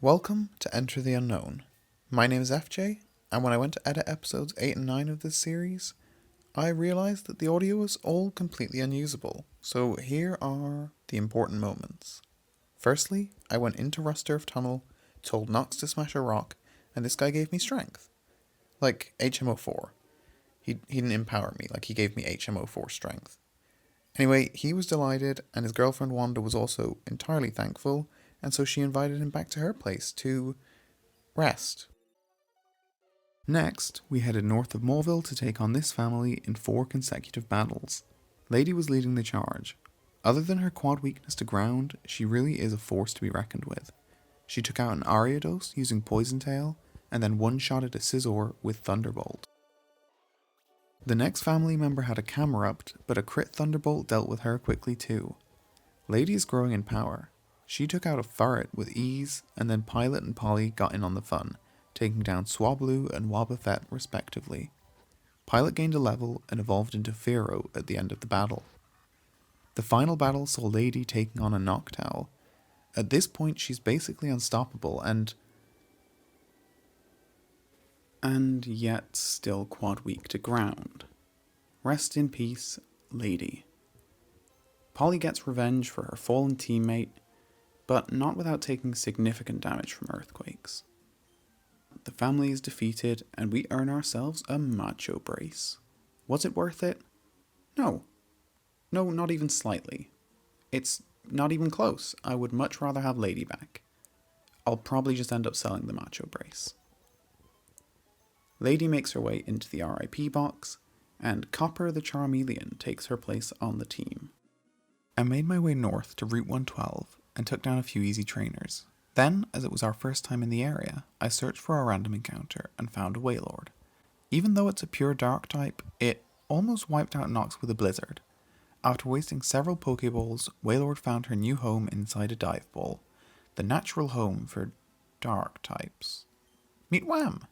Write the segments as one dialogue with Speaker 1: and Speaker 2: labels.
Speaker 1: Welcome to Enter the Unknown. My name is FJ, and when I went to edit episodes 8 and 9 of this series, I realised that the audio was all completely unusable, so here are the important moments. Firstly, I went into Rusturf Tunnel, told Nox to smash a rock, and this guy gave me strength. Like HMO4. He didn't empower me, like he gave me HMO4 strength. Anyway, he was delighted, and his girlfriend Wanda was also entirely thankful, and so she invited him back to her place to rest. Next, we headed north of Movil to take on this family in 4 consecutive battles. Lady was leading the charge. Other than her quad weakness to ground, she really is a force to be reckoned with. She took out an Ariados using Poison Tail, and then one-shotted a Scizor with Thunderbolt. The next family member had a Camerupt, but a crit Thunderbolt dealt with her quickly too. Lady is growing in power. She took out a Furret with ease, and then Pilot and Polly got in on the fun, taking down Swablu and Wobbuffet respectively. Pilot gained a level and evolved into Fearow at the end of the battle. The final battle saw Lady taking on a Noctowl. At this point she's basically unstoppable and yet still quad weak to ground. Rest in peace, Lady. Polly gets revenge for her fallen teammate, but not without taking significant damage from earthquakes. The family is defeated and we earn ourselves a Macho Brace. Was it worth it? No. No, not even slightly. It's not even close. I would much rather have Lady back. I'll probably just end up selling the Macho Brace. Lady makes her way into the RIP box, and Copper the Charmeleon takes her place on the team. I made my way north to Route 112 and took down a few easy trainers. Then, as it was our first time in the area, I searched for a random encounter and found a Wailord. Even though it's a pure dark type, it almost wiped out Nox with a blizzard. After wasting several Pokeballs, Wailord found her new home inside a dive ball, the natural home for dark types. Meet Wham!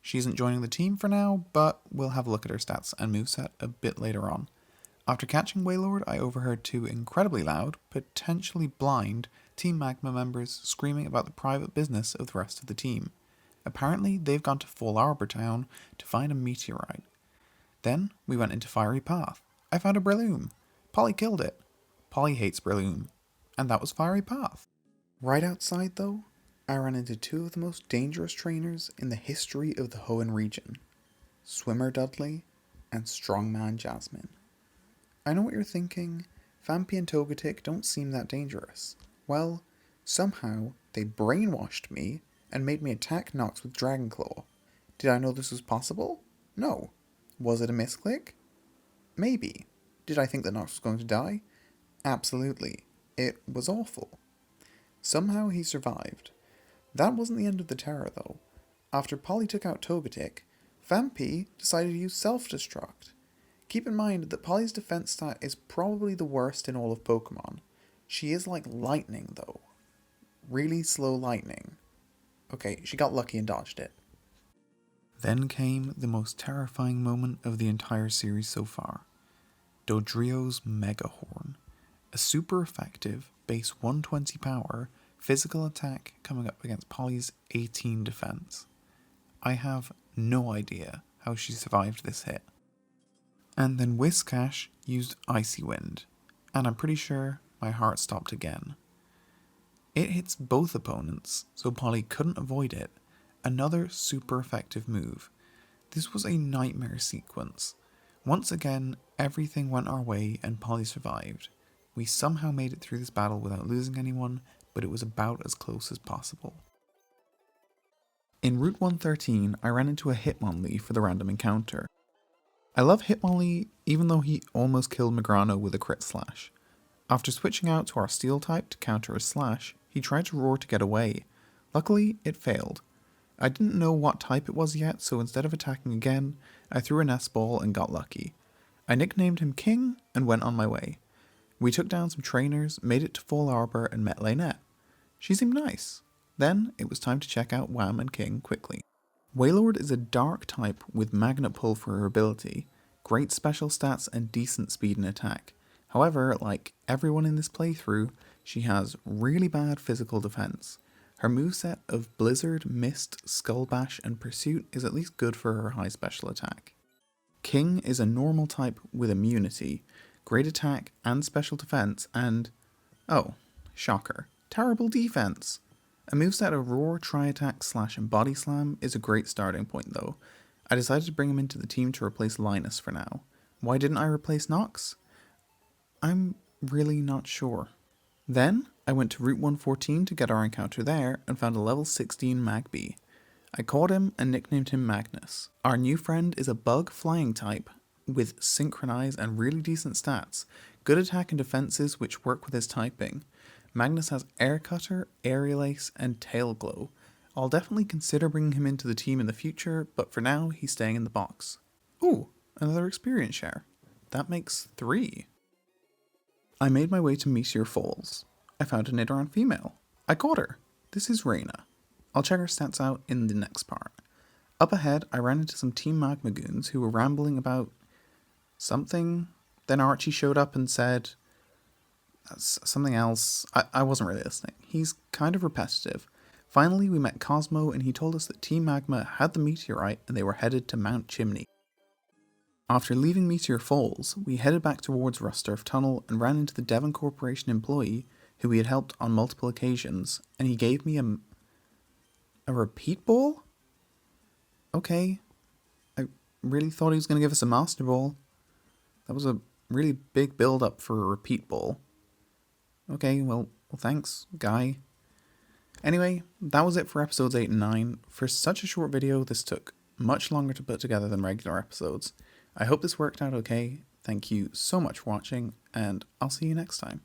Speaker 1: She isn't joining the team for now, but we'll have a look at her stats and moveset a bit later on. After catching Wailord, I overheard 2 incredibly loud, potentially blind, Team Magma members screaming about the private business of the rest of the team. Apparently, they've gone to Fall Arbor Town to find a meteorite. Then, we went into Fiery Path. I found a Breloom. Polly killed it. Polly hates Breloom. And that was Fiery Path. Right outside, though, I ran into 2 of the most dangerous trainers in the history of the Hoenn region. Swimmer Dudley and Strongman Jasmine. I know what you're thinking, Phanpy and Togetic don't seem that dangerous. Well, somehow they brainwashed me and made me attack Nox with Dragon Claw. Did I know this was possible? No. Was it a misclick? Maybe. Did I think that Nox was going to die? Absolutely. It was awful. Somehow he survived. That wasn't the end of the terror though. After Polly took out Togetic, Phanpy decided to use Self-Destruct. Keep in mind that Polly's defense stat is probably the worst in all of Pokemon. She is like lightning though. Really slow lightning. Okay, she got lucky and dodged it. Then came the most terrifying moment of the entire series so far. Dodrio's Mega Horn. A super effective, base 120 power, physical attack coming up against Polly's 18 defense. I have no idea how she survived this hit. And then Whiscash used Icy Wind, and I'm pretty sure my heart stopped again. It hits both opponents, so Polly couldn't avoid it. Another super effective move. This was a nightmare sequence. Once again, everything went our way and Polly survived. We somehow made it through this battle without losing anyone, but it was about as close as possible. In Route 113, I ran into a Hitmonlee for the random encounter. I love Hitmonlee even though he almost killed Magrano with a crit slash. After switching out to our steel type to counter his slash, he tried to roar to get away. Luckily, it failed. I didn't know what type it was yet, so instead of attacking again, I threw an S-ball and got lucky. I nicknamed him King and went on my way. We took down some trainers, made it to Fall Arbor and met Lynette. She seemed nice. Then it was time to check out Wham and King quickly. Wailord is a dark type with Magnet Pull for her ability, great special stats and decent speed and attack. However, like everyone in this playthrough, she has really bad physical defense. Her moveset of Blizzard, Mist, Skull Bash, and Pursuit is at least good for her high special attack. King is a normal type with immunity, great attack and special defense, and, oh, shocker, terrible defense. A moveset of Roar, Tri-Attack, Slash, and Body Slam is a great starting point though. I decided to bring him into the team to replace Linus for now. Why didn't I replace Nox? I'm really not sure. Then, I went to Route 114 to get our encounter there and found a level 16 Magby. I caught him and nicknamed him Magnus. Our new friend is a bug flying type with Synchronize and really decent stats, good attack and defenses which work with his typing. Magnus has Air Cutter, Aerial Ace, and Tail Glow. I'll definitely consider bringing him into the team in the future, but for now he's staying in the box. Ooh, another experience share. That makes 3. I made my way to Meteor Falls. I found a Nidoran female. I caught her. This is Reina. I'll check her stats out in the next part. Up ahead, I ran into some Team Magma goons who were rambling about something. Then Archie showed up and said something else. I wasn't really listening. He's kind of repetitive. Finally, we met Cosmo and he told us that Team Magma had the meteorite and they were headed to Mount Chimney. After leaving Meteor Falls, we headed back towards Rusturf Tunnel and ran into the Devon Corporation employee who we had helped on multiple occasions, and he gave me a repeat ball? Okay. I really thought he was going to give us a master ball. That was a really big build up for a repeat ball. Okay, well thanks, guy. Anyway, that was it for episodes 8 and 9. For such a short video, this took much longer to put together than regular episodes. I hope this worked out okay. Thank you so much for watching, and I'll see you next time.